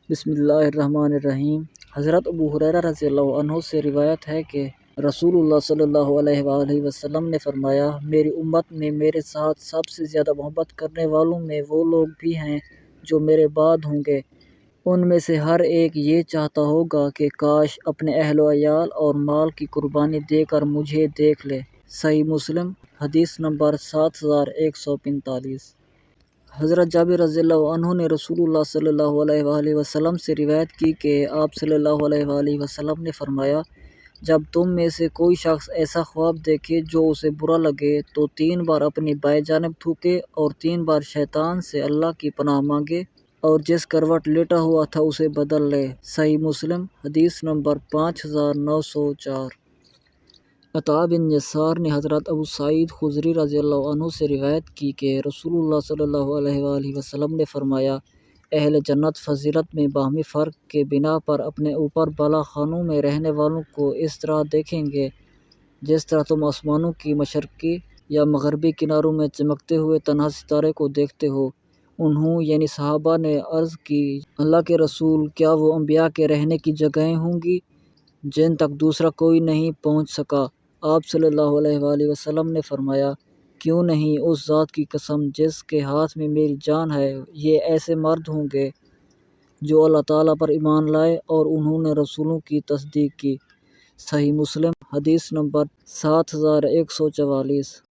بسم اللہ الرحمن الرحیم۔ حضرت ابو ہریرہ رضی اللہ عنہ سے روایت ہے کہ رسول اللہ صلی اللہ علیہ وآلہ وسلم نے فرمایا، میری امت میں میرے ساتھ سب سے زیادہ محبت کرنے والوں میں وہ لوگ بھی ہیں جو میرے بعد ہوں گے۔ ان میں سے ہر ایک یہ چاہتا ہوگا کہ کاش اپنے اہل و عیال اور مال کی قربانی دے کر مجھے دیکھ لے۔ صحیح مسلم، حدیث نمبر 7145۔ حضرت جابر رضی اللہ عنہ نے رسول اللہ صلی اللہ علیہ وآلہ وسلم سے روایت کی کہ آپ صلی اللہ علیہ وآلہ وسلم نے فرمایا، جب تم میں سے کوئی شخص ایسا خواب دیکھے جو اسے برا لگے تو 3 بار اپنی بائیں جانب تھوکے اور 3 بار شیطان سے اللہ کی پناہ مانگے اور جس کروٹ لیٹا ہوا تھا اسے بدل لے۔ صحیح مسلم، حدیث نمبر 5904۔ عطاء بن یسار نے حضرت ابو سعید خدری رضی اللہ عنہ سے روایت کی کہ رسول اللہ صلی اللہ علیہ وآلہ وسلم نے فرمایا، اہل جنت فضیلت میں باہمی فرق کے بنا پر اپنے اوپر بالا خانوں میں رہنے والوں کو اس طرح دیکھیں گے جس طرح تم آسمانوں کی مشرقی یا مغربی کناروں میں چمکتے ہوئے تنہا ستارے کو دیکھتے ہو۔ انہوں یعنی صحابہ نے عرض کی، اللہ کے رسول، کیا وہ انبیاء کے رہنے کی جگہیں ہوں گی جن تک دوسرا کوئی نہیں پہنچ سکا؟ آپ صلی اللہ علیہ وآلہ وسلم نے فرمایا، کیوں نہیں، اس ذات کی قسم جس کے ہاتھ میں میری جان ہے، یہ ایسے مرد ہوں گے جو اللہ تعالیٰ پر ایمان لائے اور انہوں نے رسولوں کی تصدیق کی۔ صحیح مسلم، حدیث نمبر 7144۔